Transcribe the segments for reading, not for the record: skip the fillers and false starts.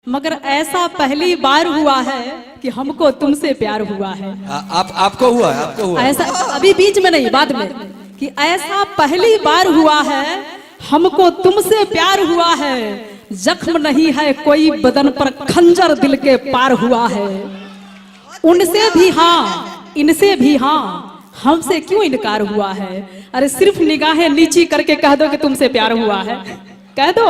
मगर ऐसा पहली बार हुआ है कि हमको तुमसे प्यार हुआ है। आपको हुआ है? आपको हुआ ऐसा अभी बीच में नहीं, बाद में, कि ऐसा पहली बार हुआ है हमको तुमसे प्यार हुआ है। जख्म नहीं है कोई बदन पर, खंजर दिल के पार हुआ है। उनसे भी हाँ, इनसे भी हाँ, हमसे क्यों इनकार हुआ है? अरे सिर्फ निगाहें नीची करके कह दो कि तुमसे प्यार हुआ है, कह दो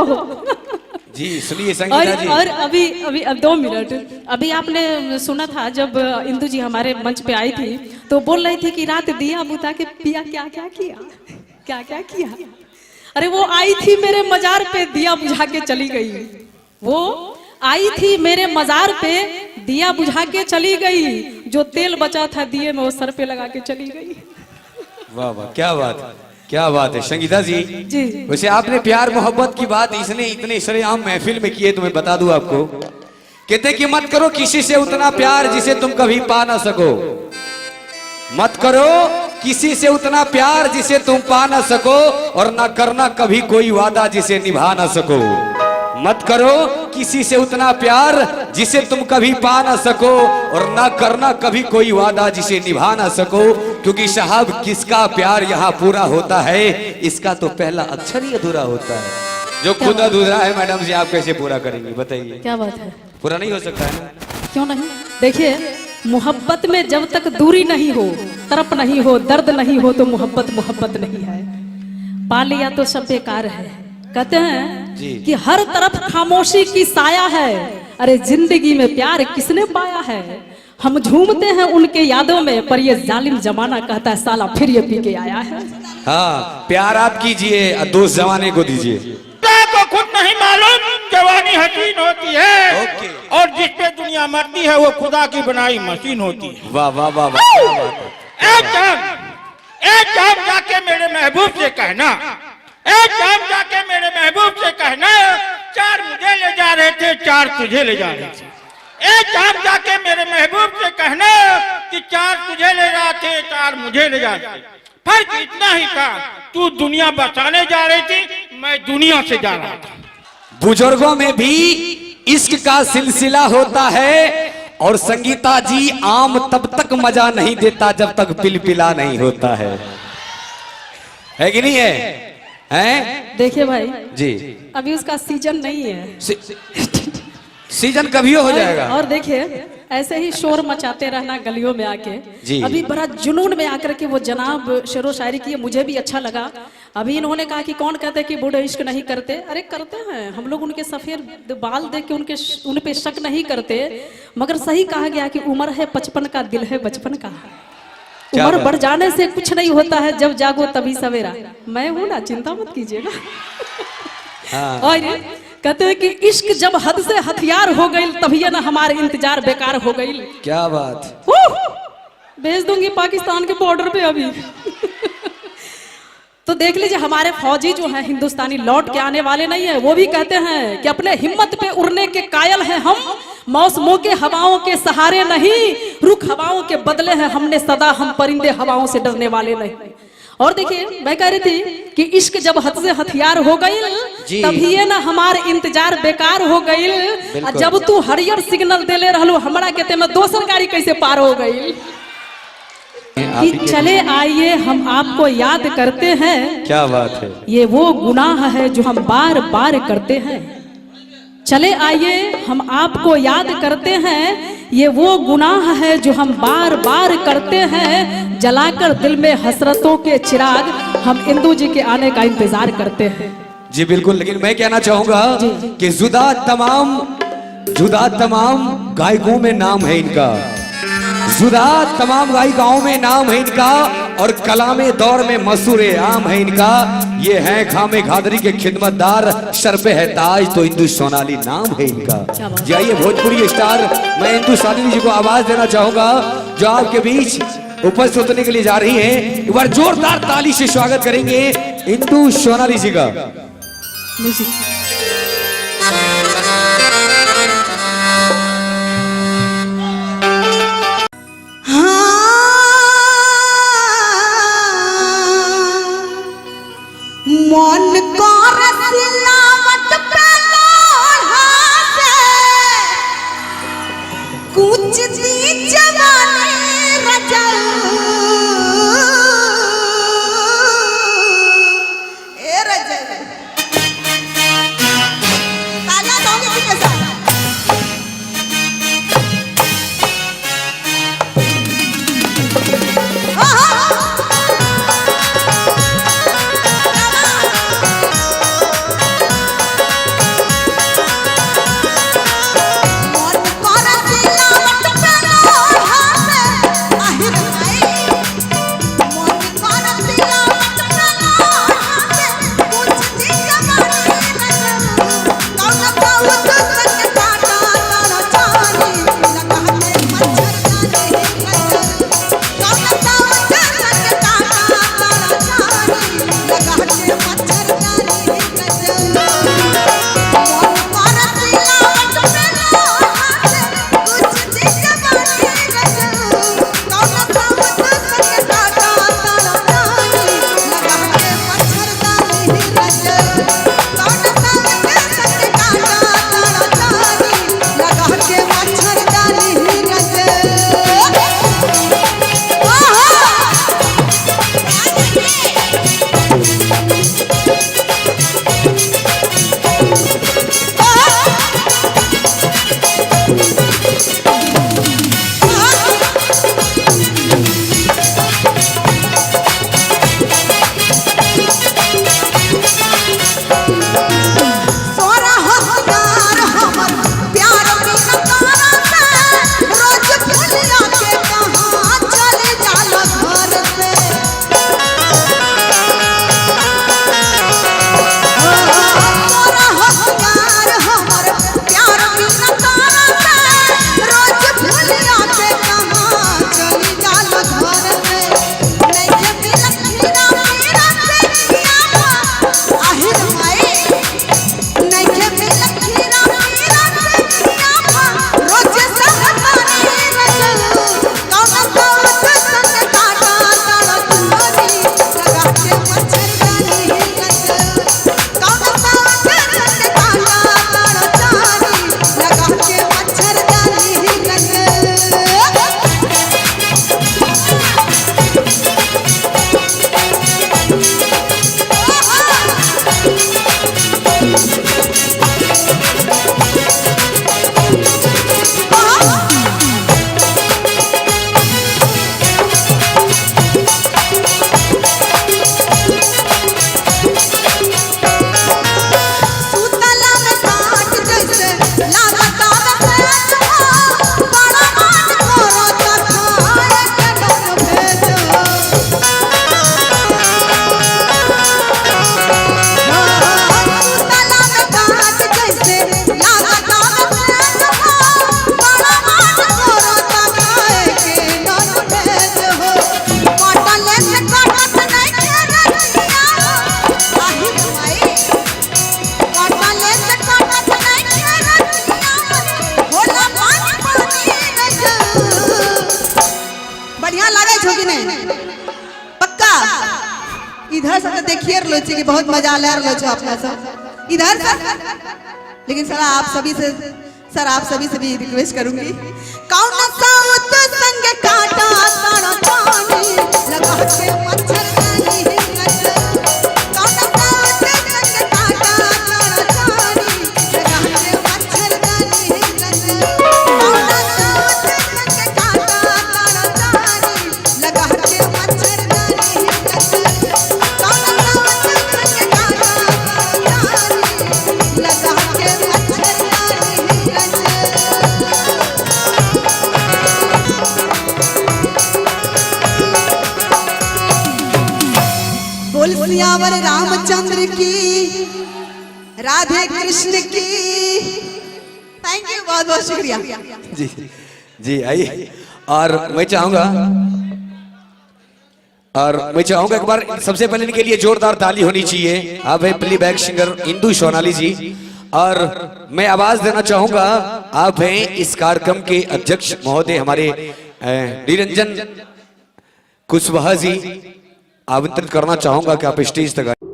जी। सुनिए संगीता जी। और अभी अभी अब 2 मिनट, अभी आपने सुना था जब इंदु जी हमारे मंच पे आई थी तो बोल रही थी कि रात दिया बुता के पिया क्या क्या किया, क्या क्या किया। अरे वो आई थी मेरे मजार पे दिया बुझा के चली गई। वो आई थी मेरे मजार पे दिया बुझा के चली गई। जो तेल बचा था दिए में वो सर पे लगा के चली गई। वाह वाह, क्या बात, क्या बात है संगीता जी। जी वैसे आपने प्यार मोहब्बत की बात इसने इतने सरेआम महफिल में की है, तुम्हें बता दूं आपको। कहते कि मत करो किसी से उतना प्यार जिसे तुम कभी पा ना सको। मत करो किसी से उतना प्यार जिसे तुम पा ना सको, और ना करना कभी कोई वादा जिसे निभा ना सको। मत करो किसी से उतना प्यार जिसे तुम कभी पा ना सको, और ना करना कभी कोई वादा जिसे निभा ना सको। क्योंकि साहब किसका प्यार यहाँ पूरा होता है, इसका तो पहला अक्षर ही अधूरा होता है। जो खुद अधूरा है मैडम जी, आप कैसे पूरा करेंगी बताइए? क्या बात है, पूरा नहीं हो सकता है ना? क्यों नहीं? देखिए, मोहब्बत में जब तक दूरी नहीं हो, तरफ नहीं हो, दर्द नहीं हो, तो मोहब्बत मोहब्बत नहीं है। पा लिया तो सब बेकार है। कहते हैं कि हर तरफ खामोशी की साया है। अरे जिंदगी में प्यार किसने पाया है? हम झूमते हैं उनके यादों में, पर ये जालिम जमाना कहता है साला फिर ये पी के आया है। हाँ, प्यार आप कीजिए, दोस्त जमाने को दीजिए। को खुद नहीं मालूम जवानी हसीन होती है, और जिस पे दुनिया मरती है वो खुदा की बनाई मशीन होती है। वाह वाह वाह वाह। एक काम जाके मेरे महबूब से कहना, एक काम जाके मेरे महबूब से कहना, 4 मुझे ले जा रहे थे, 4 तुझे ले जा रहे थे। एक काम जाके मेरे महबूब से कहना कि 4 तुझे ले जा थे, 4 मुझे ले जा रहे थे। फर्क इतना ही था, तू दुनिया बचाने जा रही थी, मैं दुनिया से जा रहा था। बुजुर्गों में भी इश्क का सिलसिला होता है, और संगीता जी आम तब तक मजा नहीं देता जब तक पिलपिला नहीं होता है कि नहीं है? हैं? देखिए भाई जी, अभी उसका सीजन नहीं है। सीजन कभी हो जाएगा। और देखिए ऐसे ही शोर मचाते रहना गलियों में आके। जी। अभी बड़ा जुनून में आकर के वो जनाब शेरो शायरी किए, मुझे भी अच्छा लगा। अभी इन्होंने कहा कि कौन कहते हैं कि बूढ़े इश्क नहीं करते। अरे करते हैं हम लोग, उनके सफेद बाल देख के उन पे शक नहीं करते। मगर सही कहा गया कि उम्र है 55 का, दिल है बचपन का। उम्र बढ़ जाने से कुछ नहीं होता है, जब जागो तभी सवेरा। मैं हूं ना, चिंता मत कीजिएगा। हाँ। और कहते हैं कि इश्क जब हद से हथियार हो गई, तभी ना हमारे इंतजार बेकार हो गई। क्या बात। भेज दूंगी पाकिस्तान के बॉर्डर पे अभी। तो देख लीजिए हमारे फौजी जो हैं हिंदुस्तानी लौट के आने वाले नहीं है। वो भी कहते हैं कि अपने हिम्मत पे उड़ने के कायल हैं हम, मौसमों के हवाओं के सहारे नहीं, रुख हवाओं के बदले हैं हमने सदा, हम परिंदे हवाओं से डरने वाले नहीं। और देखिए मैं कह रही थी कि इश्क जब हद से हथियार हो गई, तभी ये ना हमारे इंतजार बेकार हो गई। जब तू हरियर सिग्नल देले रहलो हमरा कहते मैं दोसर गाड़ी कैसे पार हो गई। कि चले आइए हम आपको याद करते हैं। क्या बात है। ये वो गुनाह है जो हम बार बार करते हैं। चले आइए हम आपको याद करते हैं, ये वो गुनाह है जो हम बार बार करते हैं। जलाकर दिल में हसरतों के चिराग हम इंदु जी के आने का इंतजार करते हैं। जी बिल्कुल, लेकिन मैं कहना चाहूंगा कि जुदा तमाम गायकों में नाम है इनका, जुदा तमाम गायिकाओं में नाम है इनका, और कलामे दौर में मशहूर आम है इनका। ये है खामे घादरी के खिदमतदार, सर पे है ताज तो इंदु सोनाली नाम है इनका। जी आइए भोजपुरी स्टार, मैं इंदु सोनाली जी को आवाज देना चाहूंगा जो आपके बीच उपस्थित होने के लिए जा रही है। एक बार जोरदार ताली से स्वागत करेंगे इंदु सोनाली जी का। मन कर सिलावट पे लोढ़ा से कुछ दी जवानी रजा ए रजा तालियां दोगे किसके साथ इधर से देखिए लोचे की बहुत मजा ले रहे हो अपना सब इधर से। लेकिन सर आप सभी से भी रिक्वेस्ट करूंगी कौन सा तो संग काटा तारा पानी लगा के मच्छरदानी कौन सा तो संग काटा तारा पानी लगा के मच्छरदानी कौन सा तो संग काटा तारा पानी लगा के मच्छरदानी बोल सियावर रामचंद्र की, राधे कृष्ण की। थैंक यू, बहुत बहुत शुक्रिया। जी जी आइए। और मैं चाहूंगा एक बार सबसे पहले इनके लिए जोरदार ताली होनी चाहिए। आप है प्लेबैक सिंगर इंदु सोनाली जी। और मैं आवाज देना चाहूंगा, आप हैं इस कार्यक्रम के अध्यक्ष महोदय हमारे निरंजन कुशवाहा जी। आमंत्रित करना चाहूंगा कि आप स्टेज तक आए।